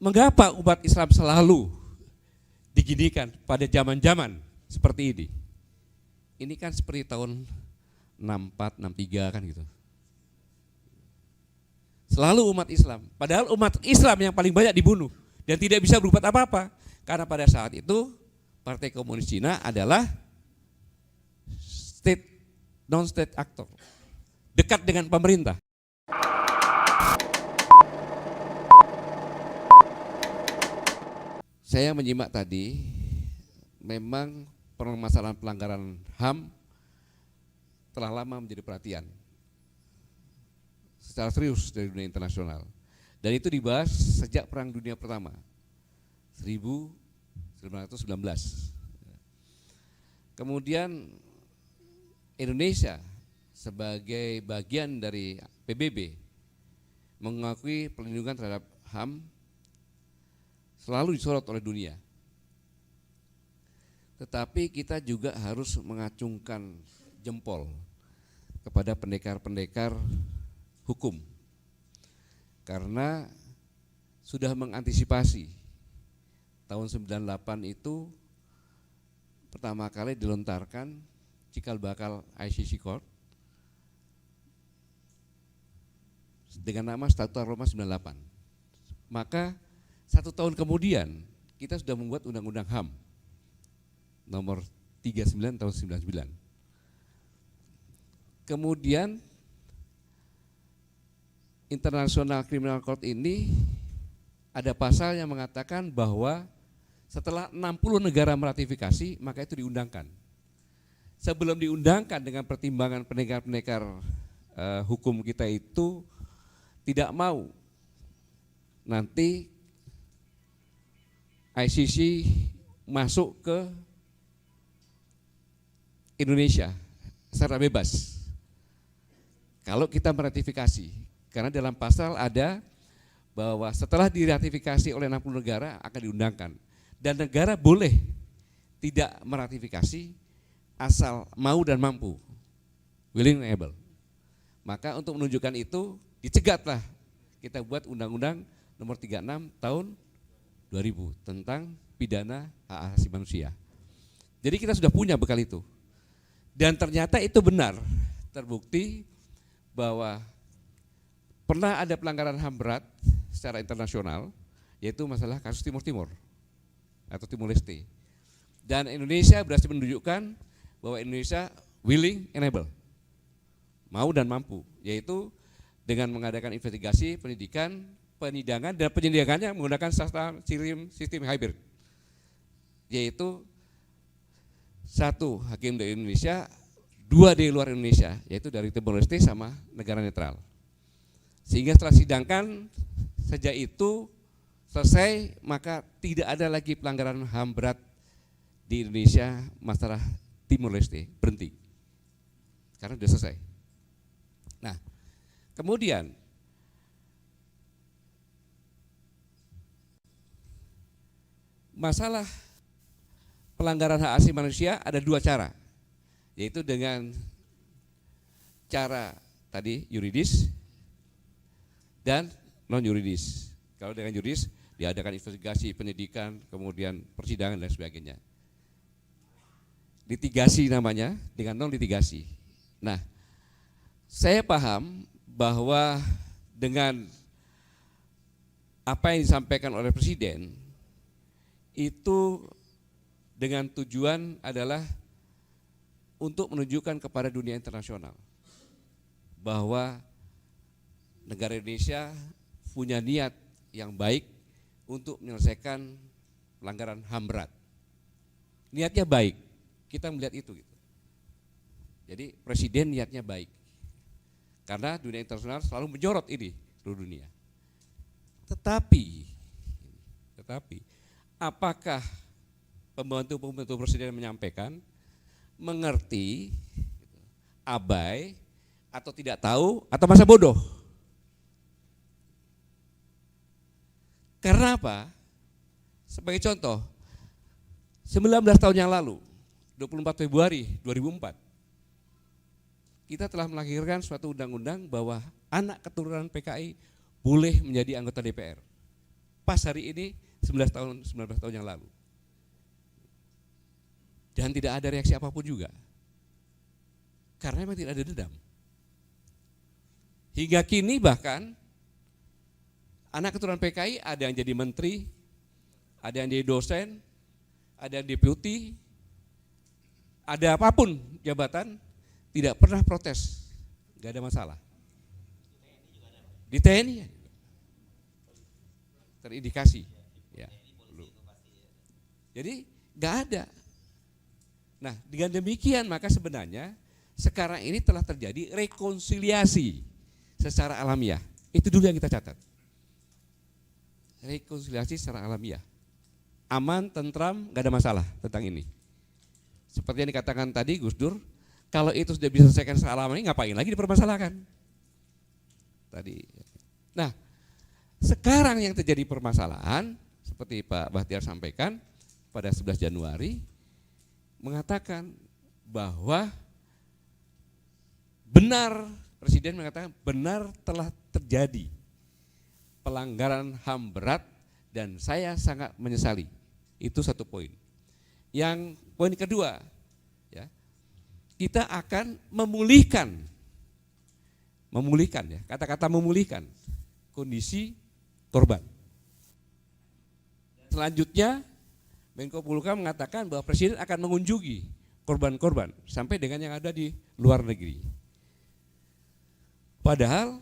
mengapa umat Islam selalu diginikan pada zaman-zaman seperti ini? Ini kan seperti tahun 64, 63 kan gitu. Selalu umat Islam, padahal umat Islam yang paling banyak dibunuh dan tidak bisa berbuat apa-apa. Karena pada saat itu Partai Komunis Cina adalah non-state actor, dekat dengan pemerintah. Saya menyimak tadi, memang permasalahan pelanggaran HAM telah lama menjadi perhatian secara serius dari dunia internasional. Dan itu dibahas sejak Perang Dunia Pertama, 1919. Kemudian Indonesia sebagai bagian dari PBB mengakui perlindungan terhadap HAM selalu disorot oleh dunia. Tetapi kita juga harus mengacungkan jempol kepada pendekar-pendekar hukum, karena sudah mengantisipasi. Tahun 98 itu pertama kali dilontarkan cikal bakal ICC Court dengan nama Statuta Roma 98. Maka 1 tahun kemudian kita sudah membuat Undang-Undang HAM nomor 39 tahun 99. Kemudian International Criminal Court ini ada pasal yang mengatakan bahwa setelah 60 negara meratifikasi maka itu diundangkan. Sebelum diundangkan dengan pertimbangan pendekar-pendekar hukum kita itu tidak mau nanti ICC masuk ke Indonesia secara bebas kalau kita meratifikasi, karena dalam pasal ada bahwa setelah diratifikasi oleh 60 negara akan diundangkan, dan negara boleh tidak meratifikasi asal mau dan mampu, willing and able. Maka untuk menunjukkan itu dicegatlah kita buat Undang-Undang nomor 36 tahun 2000 tentang pidana hak asasi manusia. Jadi kita sudah punya bekal itu. Dan ternyata itu benar, terbukti bahwa pernah ada pelanggaran HAM berat secara internasional, yaitu masalah kasus Timur Timur atau Timur Leste. Dan Indonesia berhasil menunjukkan bahwa Indonesia willing and able, mau dan mampu, yaitu dengan mengadakan investigasi, penyidikan, penyidangan, dan penyidikannya menggunakan sistem hybrid, yaitu 1 hakim dari Indonesia, 2 dari luar Indonesia, yaitu dari Timor Leste sama negara netral. Sehingga setelah sidangkan sejak itu selesai, maka tidak ada lagi pelanggaran HAM berat di Indonesia masalah Timor Leste, berhenti karena sudah selesai. Nah, kemudian masalah pelanggaran hak asasi manusia ada 2 cara, yaitu dengan cara tadi yuridis dan non yuridis. Kalau dengan yuridis diadakan investigasi, penyidikan, kemudian persidangan dan sebagainya. Litigasi namanya, dengan non litigasi. Nah, saya paham bahwa dengan apa yang disampaikan oleh Presiden itu dengan tujuan adalah untuk menunjukkan kepada dunia internasional bahwa negara Indonesia punya niat yang baik untuk menyelesaikan pelanggaran HAM berat. Niatnya baik, kita melihat itu gitu. Jadi Presiden niatnya baik, karena dunia internasional selalu menyorot ini seluruh dunia. Tetapi apakah pembantu Presiden menyampaikan mengerti, abai, atau tidak tahu, atau masa bodoh? Karena apa? Sebagai contoh, 19 tahun yang lalu, 24 Februari 2004, kita telah melahirkan suatu undang-undang bahwa anak keturunan PKI boleh menjadi anggota DPR. pas hari ini 19 tahun yang lalu. Dan tidak ada reaksi apapun juga. Karena memang tidak ada dendam. Hingga kini bahkan anak keturunan PKI ada yang jadi menteri, ada yang jadi dosen, ada yang deputi, ada apapun jabatan, tidak pernah protes, nggak ada masalah. Di TNI terindikasi, ya. Jadi nggak ada. Nah, dengan demikian maka sebenarnya sekarang ini telah terjadi rekonsiliasi secara alamiah. Itu dulu yang kita catat. Rekonsiliasi secara alamiah. Aman, tentram, nggak ada masalah tentang ini. Seperti yang dikatakan tadi Gus Dur, kalau itu sudah bisa diselesaikan secara alamiah, ngapain lagi dipermasalahkan? Tadi. Nah, sekarang yang terjadi permasalahan, seperti Pak Bahtiar sampaikan pada 11 Januari, mengatakan bahwa benar, Presiden mengatakan benar telah terjadi pelanggaran HAM berat dan saya sangat menyesali. Itu satu poin. Yang poin kedua, ya, kita akan memulihkan ya, kata-kata memulihkan kondisi korban. Selanjutnya Menko Polhukam mengatakan bahwa Presiden akan mengunjungi korban-korban sampai dengan yang ada di luar negeri. Padahal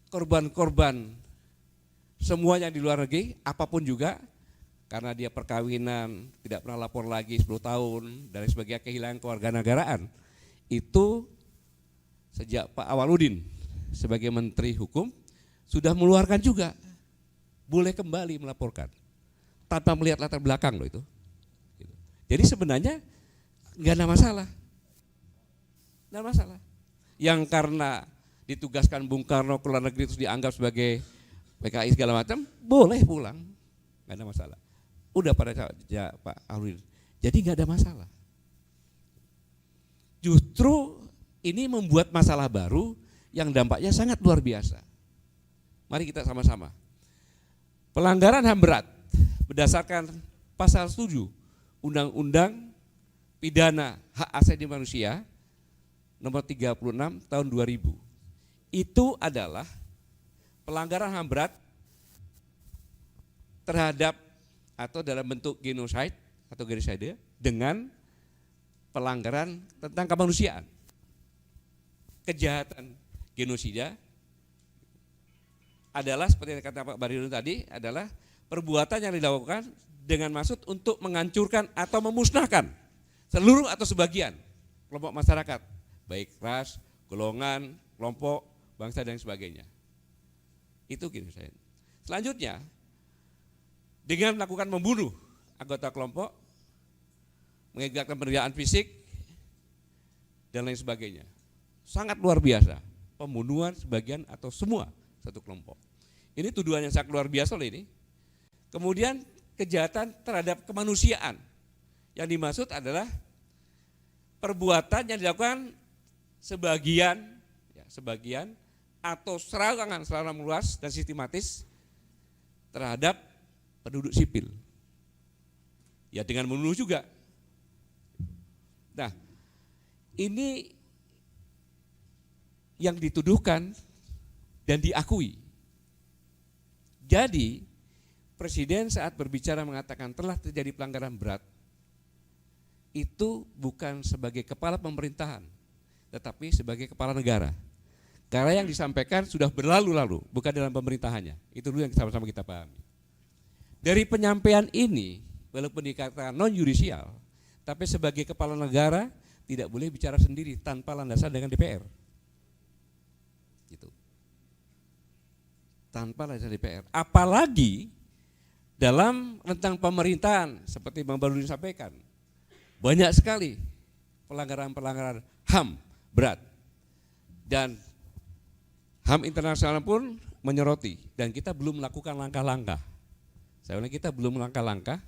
korban-korban semua yang di luar negeri, apapun juga, karena dia perkawinan, tidak pernah lapor lagi 10 tahun, dan sebagainya, kehilangan kewarganegaraan, itu sejak Pak Awaludin sebagai Menteri Hukum sudah mengeluarkan juga, boleh kembali melaporkan. Tanpa melihat latar belakang loh itu. Jadi sebenarnya nggak ada masalah. Nggak ada masalah. Yang karena ditugaskan Bung Karno ke luar negeri terus dianggap sebagai PKI segala macam, boleh pulang. Nggak ada masalah. Udah pada Pak Alwin. Jadi nggak ada masalah. Justru ini membuat masalah baru yang dampaknya sangat luar biasa. Mari kita sama-sama. Pelanggaran HAM berat berdasarkan pasal 7 Undang-Undang Pidana Hak Asasi Manusia nomor 36 tahun 2000. Itu adalah pelanggaran HAM berat terhadap atau dalam bentuk genocide atau genocide dengan pelanggaran tentang kemanusiaan. Kejahatan genosida adalah seperti yang kata Pak Baridun tadi, adalah perbuatan yang dilakukan dengan maksud untuk menghancurkan atau memusnahkan seluruh atau sebagian kelompok masyarakat, baik ras, golongan, kelompok, bangsa dan sebagainya. Itu genocida. Selanjutnya, dengan melakukan membunuh anggota kelompok, mengakibatkan penderitaan fisik dan lain sebagainya. Sangat luar biasa, pembunuhan sebagian atau semua satu kelompok. Ini tuduhan yang sangat luar biasa loh ini. Kemudian kejahatan terhadap kemanusiaan. Yang dimaksud adalah perbuatan yang dilakukan sebagian atau serangan meluas dan sistematis terhadap penduduk sipil. Ya dengan membunuh juga. Nah, ini yang dituduhkan dan diakui. Jadi Presiden saat berbicara mengatakan telah terjadi pelanggaran berat, itu bukan sebagai kepala pemerintahan, tetapi sebagai kepala negara. Karena yang disampaikan sudah berlalu-lalu, bukan dalam pemerintahannya. Itu dulu yang sama-sama kita pahami. Dari penyampaian ini, walaupun dikatakan non-yudisial, tapi sebagai kepala negara tidak boleh bicara sendiri tanpa landasan dengan DPR. Gitu. Tanpa landasan DPR. Apalagi dalam rentang pemerintahan, seperti Bang Baludin sampaikan, banyak sekali pelanggaran-pelanggaran HAM berat. Dan HAM internasional pun menyoroti, dan kita belum melakukan langkah-langkah. Saya bilang kita belum langkah-langkah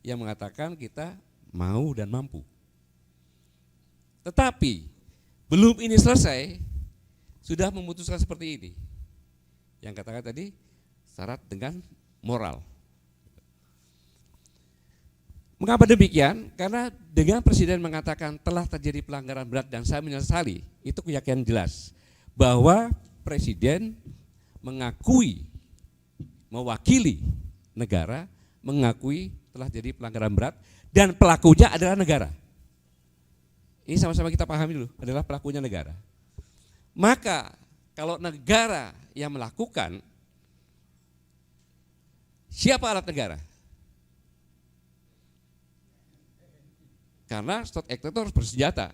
yang mengatakan kita mau dan mampu. Tetapi belum ini selesai, sudah memutuskan seperti ini. Yang katakan tadi, syarat dengan moral. Mengapa demikian? Karena dengan Presiden mengatakan telah terjadi pelanggaran berat dan saya menyesali, itu keyakinan jelas bahwa Presiden mengakui, mewakili negara, mengakui telah terjadi pelanggaran berat dan pelakunya adalah negara. Ini sama-sama kita pahami dulu, adalah pelakunya negara. Maka kalau negara yang melakukan, siapa alat negara? Karena state actor itu harus bersenjata.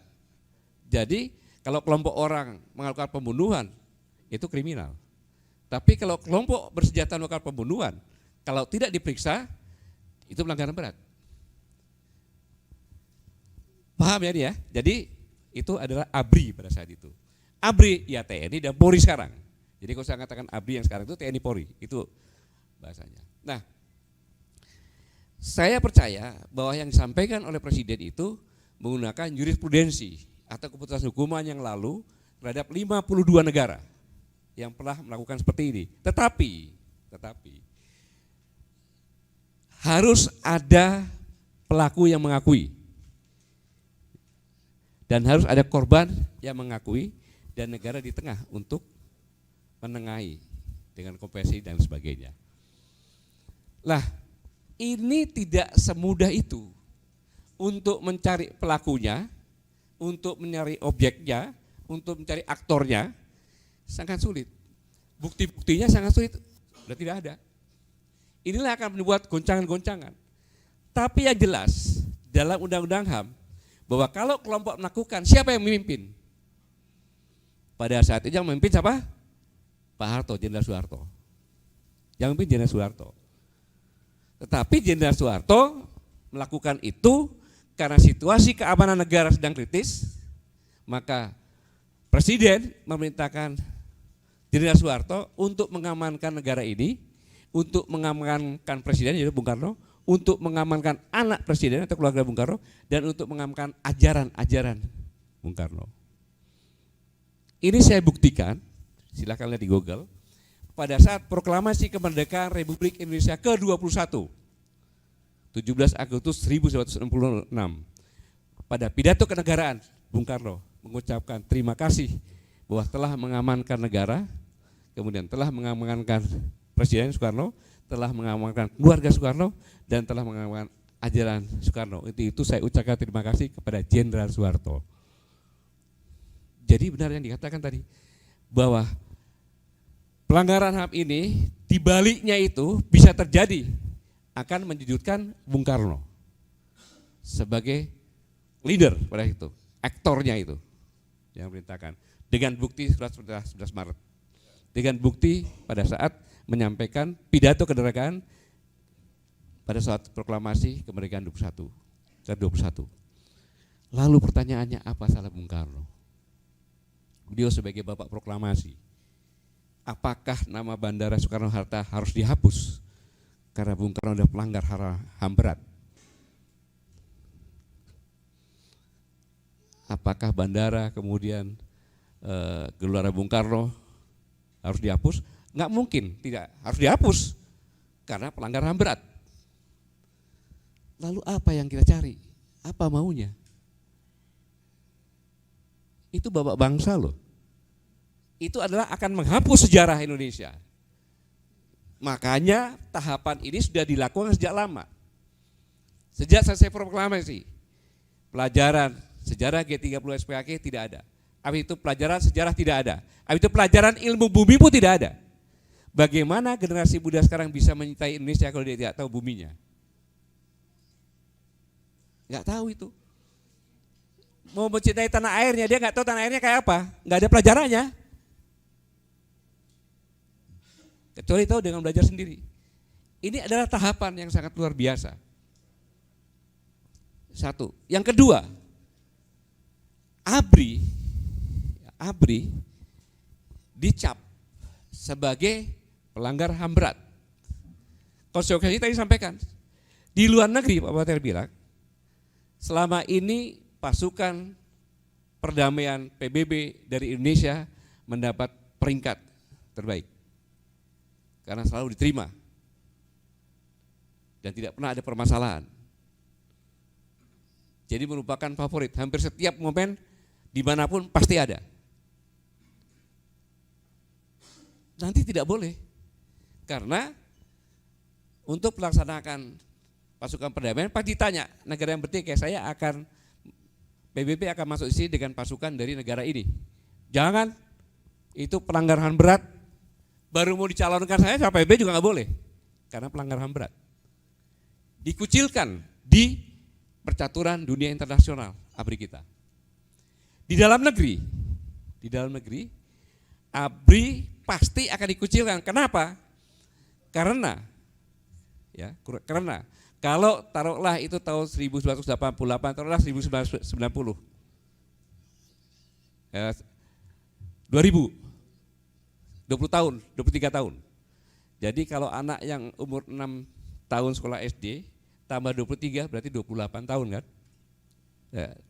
Jadi kalau kelompok orang melakukan pembunuhan itu kriminal. Tapi kalau kelompok bersenjata melakukan pembunuhan, kalau tidak diperiksa itu pelanggaran berat. Paham ya dia? Jadi itu adalah ABRI pada saat itu. ABRI ya TNI dan Polri sekarang. Jadi kalau saya katakan ABRI yang sekarang itu TNI Polri, itu bahasanya. Nah, saya percaya bahwa yang disampaikan oleh Presiden itu menggunakan jurisprudensi atau keputusan hukuman yang lalu terhadap 52 negara yang pernah melakukan seperti ini. Tetapi harus ada pelaku yang mengakui dan harus ada korban yang mengakui dan negara di tengah untuk menengahi dengan kompensi dan sebagainya. Lah, ini tidak semudah itu untuk mencari pelakunya, untuk mencari objeknya, untuk mencari aktornya, sangat sulit. Bukti-buktinya sangat sulit, sudah tidak ada. Inilah akan membuat goncangan-goncangan. Tapi yang jelas dalam Undang-Undang HAM bahwa kalau kelompok melakukan, siapa yang memimpin? Pada saat itu yang memimpin siapa? Pak Harto, Jenderal Soeharto. Yang memimpin Jenderal Soeharto. Tetapi Jenderal Soeharto melakukan itu karena situasi keamanan negara sedang kritis, maka Presiden memerintahkan Jenderal Soeharto untuk mengamankan negara ini, untuk mengamankan Presiden yaitu Bung Karno, untuk mengamankan anak Presiden atau keluarga Bung Karno, dan untuk mengamankan ajaran-ajaran Bung Karno. Ini saya buktikan, silakan lihat di Google, pada saat proklamasi kemerdekaan Republik Indonesia ke-21, 17 Agustus 1966, pada pidato kenegaraan Bung Karno mengucapkan terima kasih bahwa telah mengamankan negara, kemudian telah mengamankan Presiden Soekarno, telah mengamankan keluarga Soekarno, dan telah mengamankan ajaran Soekarno. Itu saya ucapkan terima kasih kepada Jenderal Soeharto. Jadi benar yang dikatakan tadi, bahwa pelanggaran HAM ini dibaliknya itu bisa terjadi akan menjudutkan Bung Karno sebagai leader pada itu, aktornya itu yang memerintahkan dengan bukti surat 11 Maret, dengan bukti pada saat menyampaikan pidato kemerdekaan pada saat proklamasi kemerdekaan 21. Lalu pertanyaannya, apa salah Bung Karno? Beliau sebagai bapak proklamasi, apakah nama Bandara Soekarno-Hatta harus dihapus karena Bung Karno sudah pelanggar HAM berat? Apakah bandara kemudian Gelora Bung Karno harus dihapus? Enggak mungkin, tidak harus dihapus karena pelanggar HAM berat. Lalu apa yang kita cari? Apa maunya? Itu bapak bangsa loh. Itu adalah akan menghapus sejarah Indonesia. Makanya tahapan ini sudah dilakukan sejak lama. Sejak selesai proklamasi, pelajaran sejarah G30 SPAK tidak ada. Habis itu pelajaran sejarah tidak ada. Habis itu pelajaran ilmu bumi pun tidak ada. Bagaimana generasi muda sekarang bisa mencintai Indonesia kalau dia tidak tahu buminya? Enggak tahu itu. Mau mencintai tanah airnya, dia enggak tahu tanah airnya kayak apa. Enggak ada pelajarannya. Kecuali tahu dengan belajar sendiri. Ini adalah tahapan yang sangat luar biasa. Satu. Yang kedua, ABRI dicap sebagai pelanggar HAM berat. Konsekuensi tadi sampaikan. Di luar negeri Pak Bater bilang, selama ini pasukan perdamaian PBB dari Indonesia mendapat peringkat terbaik. Karena selalu diterima dan tidak pernah ada permasalahan. Jadi merupakan favorit, hampir setiap momen dimanapun pasti ada. Nanti tidak boleh, karena untuk melaksanakan pasukan perdamaian, pas ditanya negara yang bertikai, saya akan, PBB akan masuk di sini dengan pasukan dari negara ini. Jangan, itu pelanggaran berat, baru mau dicalonkan saya sama PBB juga nggak boleh, karena pelanggaran berat. Dikucilkan di percaturan dunia internasional ABRI kita. Di dalam negeri ABRI pasti akan dikucilkan. Kenapa? Karena kalau taruhlah itu tahun 1988, taruhlah 1990, 2000, 20 tahun, 23 tahun. Jadi kalau anak yang umur 6 tahun sekolah SD, tambah 23 berarti 28 tahun kan?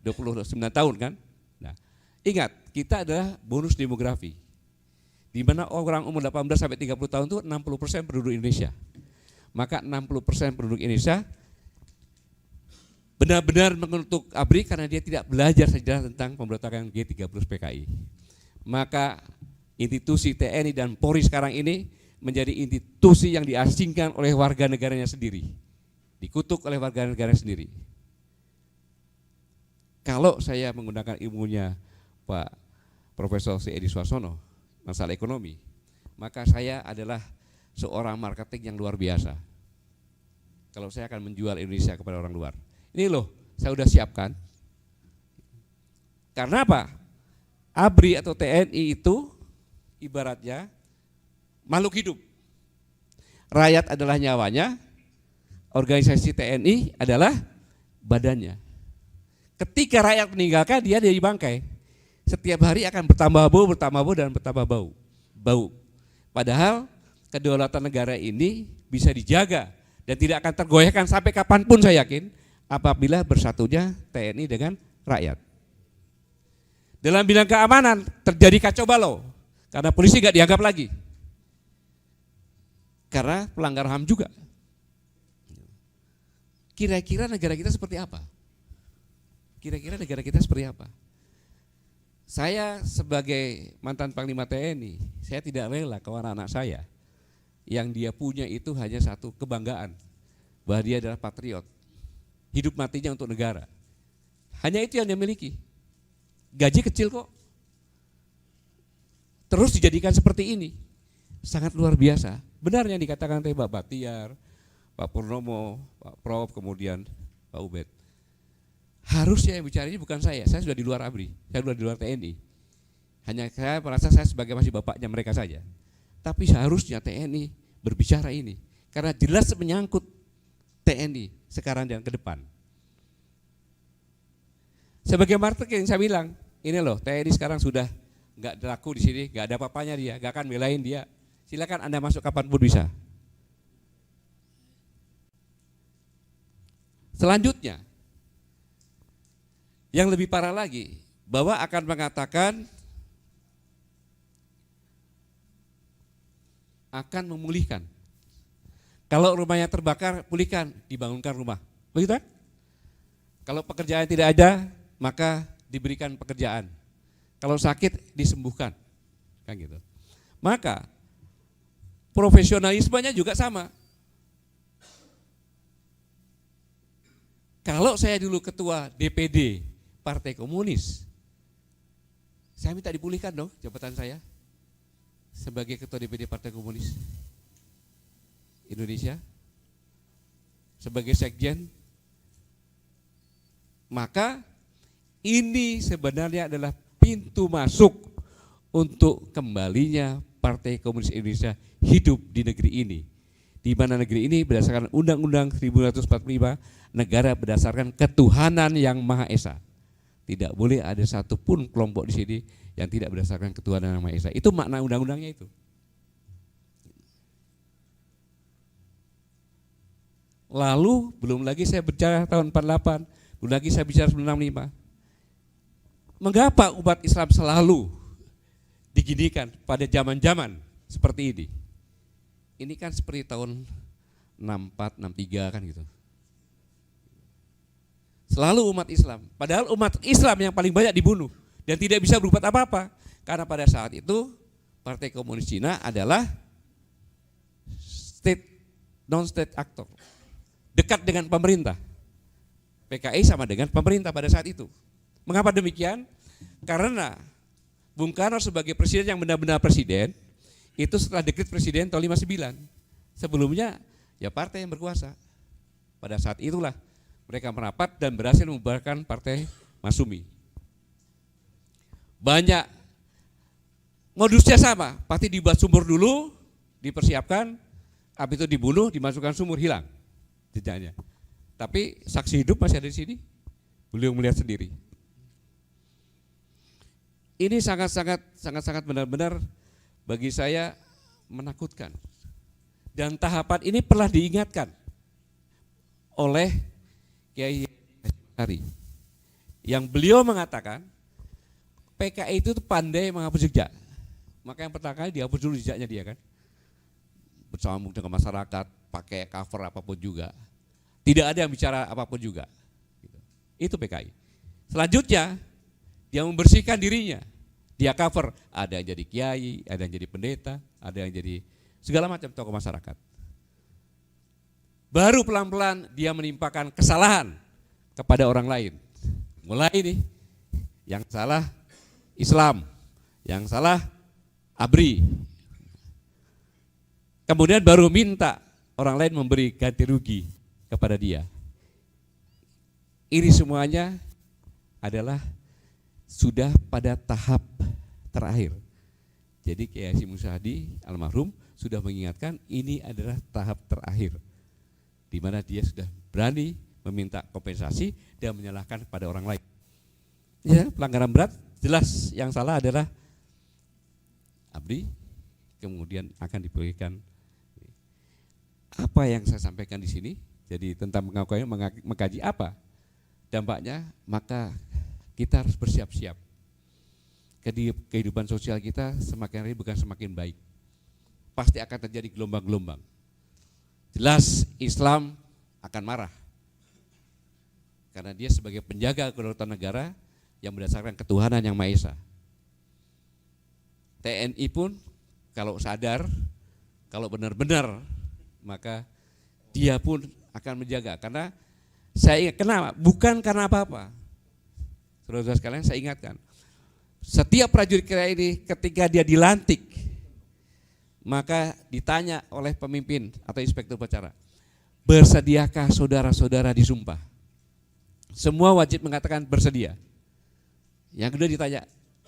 29 tahun kan? Nah, ingat, kita adalah bonus demografi. Di mana orang umur 18 sampai 30 tahun itu 60% penduduk Indonesia. Maka 60% penduduk Indonesia benar-benar mengutuk ABRI karena dia tidak belajar sejarah tentang pemberontakan G30 PKI. Maka institusi TNI dan Polri sekarang ini menjadi institusi yang diasingkan oleh warga negaranya sendiri, dikutuk oleh warga negara sendiri. Kalau saya menggunakan ilmunya Pak Profesor C. Edi Suarsono, masalah ekonomi, maka saya adalah seorang marketing yang luar biasa. Kalau saya akan menjual Indonesia kepada orang luar, ini loh saya sudah siapkan. Karena apa? ABRI atau TNI itu ibaratnya makhluk hidup. Rakyat adalah nyawanya, organisasi TNI adalah badannya. Ketika rakyat meninggalkan, dia jadi bangkai. Setiap hari akan bertambah bau. Padahal kedaulatan negara ini bisa dijaga dan tidak akan tergoyahkan sampai kapanpun, saya yakin, apabila bersatunya TNI dengan rakyat. Dalam bidang keamanan terjadi kacau balau karena polisi nggak dianggap lagi, karena pelanggar HAM juga. Kira-kira negara kita seperti apa? Saya sebagai mantan Panglima TNI, saya tidak rela kalau anak saya yang dia punya itu hanya satu kebanggaan, bahwa dia adalah patriot, hidup matinya untuk negara. Hanya itu yang dia miliki. Gaji kecil kok, terus dijadikan seperti ini, sangat luar biasa. Benar yang dikatakan oleh Pak Batiar, Pak Purnomo, Pak Prof, kemudian Pak Ubed. Harusnya yang bicara ini bukan saya sudah di luar ABRI, saya sudah di luar TNI. Hanya saya merasa saya sebagai masih bapaknya mereka saja. Tapi seharusnya TNI berbicara ini, karena jelas menyangkut TNI sekarang dan ke depan. Sebagai marketing saya bilang, ini loh TNI sekarang sudah nggak laku di sini, nggak ada apa-apanya dia, nggak akan belain dia. Silakan Anda masuk kapanpun bisa. Selanjutnya, yang lebih parah lagi, bahwa akan mengatakan akan memulihkan. Kalau rumahnya terbakar, pulihkan, dibangunkan rumah. Begitu kan? Kalau pekerjaan tidak ada, maka diberikan pekerjaan. Kalau sakit, disembuhkan. Kan gitu. Maka profesionalismenya juga sama. Kalau saya dulu ketua DPD Partai Komunis, saya minta dipulihkan dong jabatan saya sebagai ketua DPD Partai Komunis Indonesia, sebagai sekjen. Maka ini sebenarnya adalah pintu masuk untuk kembalinya Partai Komunis Indonesia hidup di negeri ini. Di mana negeri ini berdasarkan Undang-Undang 1945, negara berdasarkan ketuhanan yang Maha Esa. Tidak boleh ada satupun kelompok di sini yang tidak berdasarkan ketuhanan yang Maha Esa. Itu makna undang-undangnya itu. Lalu belum lagi saya bicara tahun 48, belum lagi saya bicara 1965. Mengapa umat Islam selalu diginikan pada zaman-zaman seperti ini? Ini kan seperti tahun 64, 63 kan gitu. Selalu umat Islam. Padahal umat Islam yang paling banyak dibunuh dan tidak bisa berbuat apa-apa. Karena pada saat itu Partai Komunis Cina adalah non-state actor. Dekat dengan pemerintah. PKI sama dengan pemerintah pada saat itu. Mengapa demikian? Karena Bung Karno sebagai presiden yang benar-benar presiden, itu setelah dekret presiden tahun 59. Sebelumnya ya partai yang berkuasa. Pada saat itulah mereka merapat dan berhasil membubarkan Partai Masyumi. Banyak modusnya sama, pasti dibuat sumur dulu, dipersiapkan, habis itu dibunuh, dimasukkan sumur, hilang jejaknya. Tapi saksi hidup masih ada di sini, beliau melihat sendiri. Ini sangat benar-benar bagi saya menakutkan. Dan tahapan ini pernah diingatkan oleh Kiai Hari, yang beliau mengatakan PKI itu pandai menghapus jejak. Maka yang pertama kali dihapus dulu jejaknya dia kan, bersambung dengan masyarakat, pakai cover apapun juga, tidak ada yang bicara apapun juga. Itu PKI. Selanjutnya dia membersihkan dirinya, dia cover, ada yang jadi kiai, ada yang jadi pendeta, ada yang jadi segala macam tokoh masyarakat. Baru pelan-pelan dia menimpakan kesalahan kepada orang lain. Mulai nih, yang salah Islam, yang salah ABRI. Kemudian baru minta orang lain memberi ganti rugi kepada dia. Ini semuanya adalah sudah pada tahap terakhir. Jadi Kiai Hasyim Muzadi almarhum sudah mengingatkan ini adalah tahap terakhir, di mana dia sudah berani meminta kompensasi dan menyalahkan kepada orang lain. Ya, pelanggaran berat jelas yang salah adalah ABRI, kemudian akan diberikan. Apa yang saya sampaikan di sini, jadi tentang pengakuan mengkaji apa dampaknya, maka kita harus bersiap-siap. Kehidupan sosial kita semakin hari bukan semakin baik. Pasti akan terjadi gelombang-gelombang. Jelas Islam akan marah. Karena dia sebagai penjaga kedaulatan negara yang berdasarkan ketuhanan yang Maha Esa. TNI pun kalau sadar, kalau benar-benar, maka dia pun akan menjaga. Karena saya ingat, kenapa? Bukan karena apa-apa. Saudara-saudara sekalian, saya ingatkan, setiap prajurit kita ini ketika dia dilantik, maka ditanya oleh pemimpin atau inspektur upacara, bersediakah saudara-saudara disumpah? Semua wajib mengatakan bersedia. Yang kedua ditanya,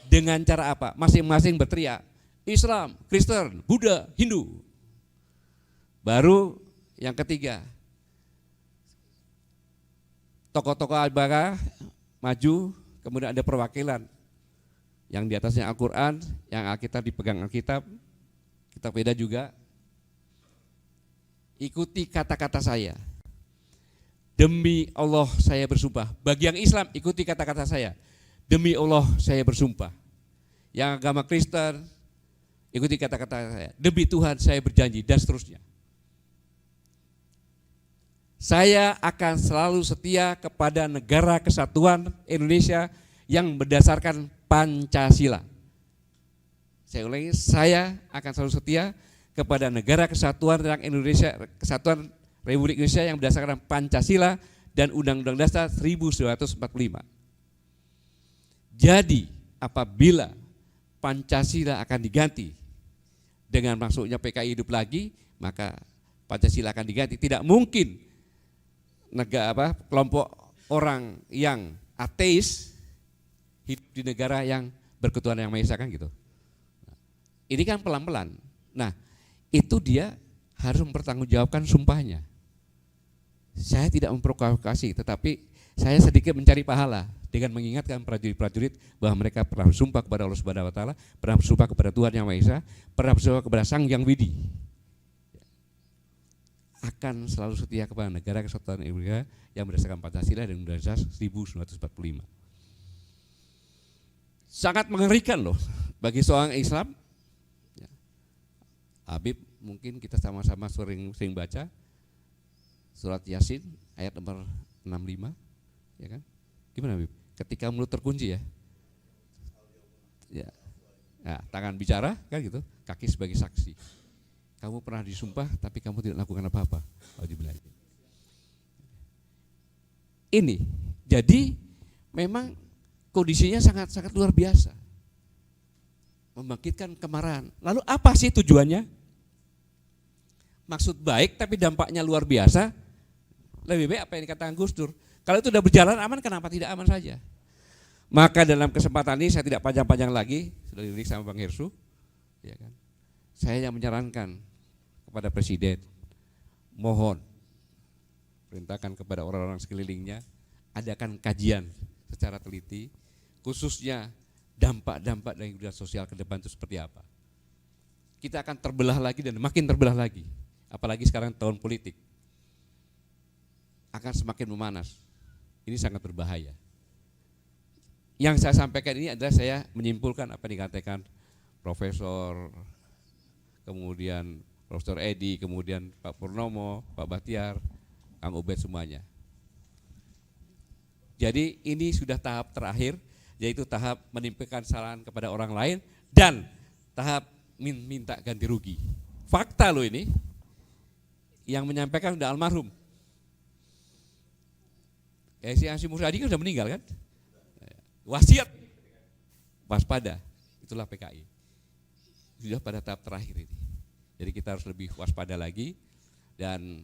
dengan cara apa? Masing-masing berteriak, Islam, Kristen, Buddha, Hindu. Baru yang ketiga, tokoh-tokoh agama maju, kemudian ada perwakilan yang di atasnya Al-Quran, yang Alkitab dipegang Alkitab, kitab beda juga. Ikuti kata-kata saya. Demi Allah saya bersumpah. Bagi yang Islam ikuti kata-kata saya. Demi Allah saya bersumpah. Yang agama Kristen ikuti kata-kata saya. Demi Tuhan saya berjanji, dan seterusnya. Saya akan selalu setia kepada negara kesatuan Indonesia yang berdasarkan Pancasila. Saya ulangi, saya akan selalu setia kepada negara kesatuan Indonesia, kesatuan Republik Indonesia yang berdasarkan Pancasila dan Undang-Undang Dasar 1945. Jadi apabila Pancasila akan diganti dengan masuknya PKI hidup lagi, maka Pancasila akan diganti. Tidak mungkin kelompok orang yang ateis hidup di negara yang berketuhanan yang Maha Esa kan gitu. Ini kan pelan-pelan. Nah, itu dia harus mempertanggungjawabkan sumpahnya. Saya tidak memprovokasi, tetapi saya sedikit mencari pahala dengan mengingatkan prajurit-prajurit bahwa mereka pernah bersumpah kepada Allah Subhanahu wa taala, pernah bersumpah kepada Tuhan Yang Maha Esa, pernah bersumpah kepada Sang Yang Widi. Akan selalu setia kepada negara kesatuan Indonesia yang berdasarkan Pancasila dan Undang-Undang Dasar 1945. Sangat mengerikan loh bagi seorang Islam. Habib mungkin kita sama-sama sering baca Surat Yasin ayat nomor 65, ya kan? Gimana Habib? Ketika mulut terkunci ya. Ya. Nah, tangan bicara kan gitu, kaki sebagai saksi. Kamu pernah disumpah tapi kamu tidak lakukan apa-apa. Ini jadi memang kondisinya sangat luar biasa. Membangkitkan kemarahan. Lalu apa sih tujuannya? Maksud baik tapi dampaknya luar biasa. Lebih baik apa yang dikatakan Gus Dur. Kalau itu sudah berjalan aman, kenapa tidak aman saja? Maka dalam kesempatan ini saya tidak panjang-panjang lagi, sudah dilirik sama Bang Hirsu, ya kan? Saya yang menyarankan kepada Presiden, mohon perintahkan kepada orang-orang sekelilingnya, adakan kajian secara teliti, khususnya dampak-dampak dari kegiatan sosial ke depan itu seperti apa. Kita akan terbelah lagi dan makin terbelah lagi, apalagi sekarang tahun politik, akan semakin memanas. Ini sangat berbahaya. Yang saya sampaikan ini adalah saya menyimpulkan apa yang dikatakan Profesor, kemudian Profesor Edi, kemudian Pak Purnomo, Pak Bahtiar, Kang Ubed semuanya. Jadi ini sudah tahap terakhir, yaitu tahap menimpakan kesalahan kepada orang lain dan tahap minta ganti rugi. Fakta loh ini, yang menyampaikan sudah almarhum. Si Hasyim Mursyadi kan sudah meninggal kan? Wasiat, waspada, itulah PKI. Sudah pada tahap terakhir ini. Jadi kita harus lebih waspada lagi dan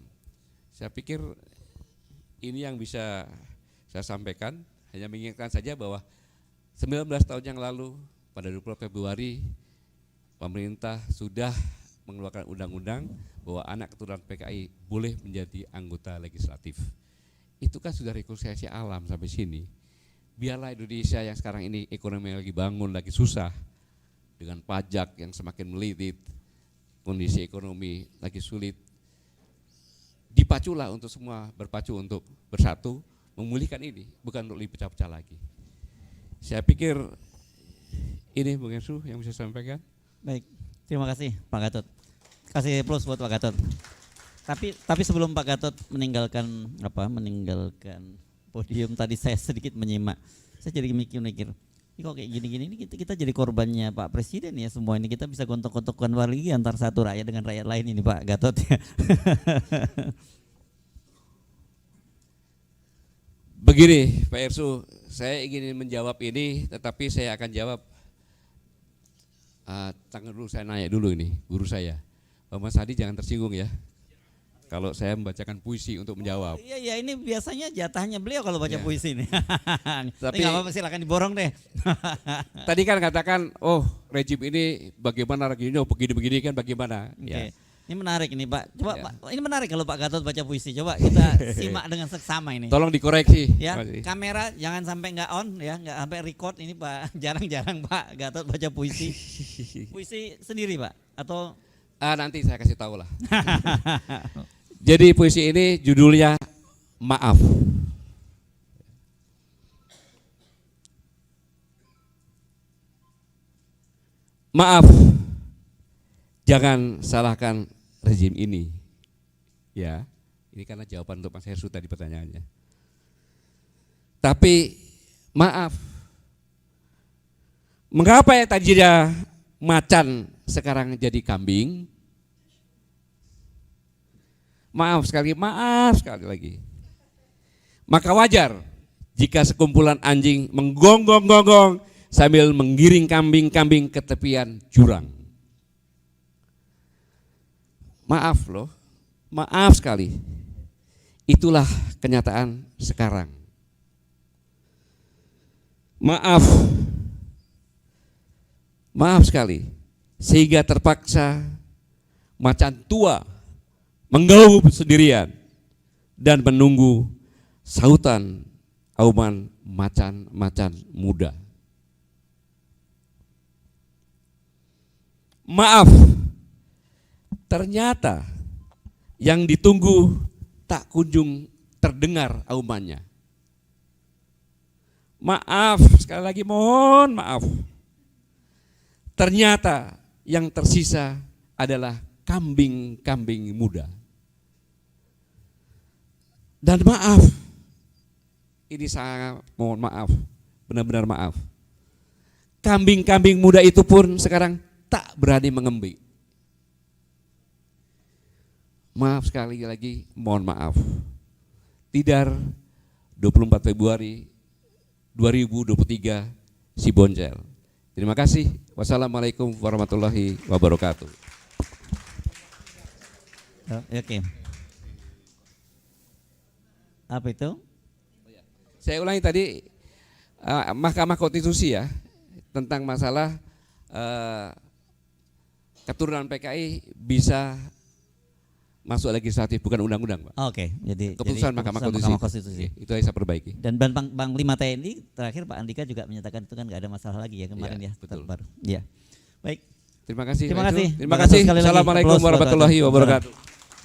saya pikir ini yang bisa saya sampaikan, hanya mengingatkan saja bahwa 19 tahun yang lalu pada 20 Februari pemerintah sudah mengeluarkan undang-undang bahwa anak keturunan PKI boleh menjadi anggota legislatif. Itu kan sudah rekonsiliasi alam sampai sini. Biarlah Indonesia yang sekarang ini ekonomi lagi bangun, lagi susah, dengan pajak yang semakin melilit, kondisi ekonomi lagi sulit, dipaculah untuk semua berpacu untuk bersatu, memulihkan ini, bukan untuk dipecah-pecah lagi. Saya pikir ini Bung Hirsu yang bisa saya sampaikan. Baik, terima kasih Pak Gatot. Kasih plus buat Pak Gatot. Tapi sebelum Pak Gatot meninggalkan podium tadi, saya sedikit menyimak. Saya jadi mikir-mikir, ini kok kayak gini-gini ini kita jadi korbannya Pak Presiden ya semua ini. Kita bisa gontok-gontokan lagi antar satu rakyat dengan rakyat lain ini Pak Gatot ya. Begini Pak Hirsu, saya ingin menjawab ini, tetapi saya akan jawab. Tanggal dulu saya nanya dulu ini, guru saya. Pak Mas Hadi jangan tersinggung ya, kalau saya membacakan puisi untuk menjawab. Iya, ini biasanya jatahnya beliau kalau baca puisi ini. Tapi nggak apa-apa, silakan diborong deh. Tadi kan katakan, oh rejim ini bagaimana begini, oh begini-begini kan bagaimana. Okay. Ya. Ini menarik ini Pak. Coba ya. Pak, ini menarik kalau Pak Gatot baca puisi. Coba kita simak dengan seksama ini. Tolong dikoreksi. Ya, kamera jangan sampai nggak on ya, nggak sampai record ini Pak. Jarang-jarang Pak Gatot baca puisi. Puisi sendiri Pak atau? Nanti saya kasih tahu lah. Jadi puisi ini judulnya Maaf. Maaf, jangan salahkan rezim ini. Ya, ini karena jawaban untuk Mas Hirsu tadi pertanyaannya. Tapi maaf, mengapa ya tadi dia macan sekarang jadi kambing? Maaf sekali lagi. Maka wajar jika sekumpulan anjing menggonggong-gonggong sambil menggiring kambing-kambing ke tepian jurang. Maaf loh, maaf sekali. Itulah kenyataan sekarang. Maaf sekali, sehingga terpaksa macan tua menggaul sendirian dan menunggu sautan auman macan-macan muda. Maaf, ternyata yang ditunggu tak kunjung terdengar aumannya. Maaf, sekali lagi mohon maaf. Ternyata yang tersisa adalah kambing-kambing muda. Dan maaf, ini saya mohon maaf, benar-benar maaf. Kambing-kambing muda itu pun sekarang tak berani mengembi. Maaf sekali lagi, mohon maaf. Tidar 24 Februari 2023 Sibonjel. Terima kasih. Wassalamualaikum warahmatullahi wabarakatuh. Oke. Apa itu? Saya ulangi tadi Mahkamah Konstitusi ya tentang masalah keturunan PKI bisa masuk legislatif bukan undang-undang, Pak. Oke, jadi Keputusan Mahkamah Konstitusi. Itu yang saya perbaiki. Dan Panglima TNI terakhir Pak Andika juga menyatakan itu kan nggak ada masalah lagi ya kemarin ya, betul. baru. Ya. Baik. Terima kasih. Terima kasih. Terima kasih. Assalamualaikum Assalamualaikum warahmatullahi wabarakatuh.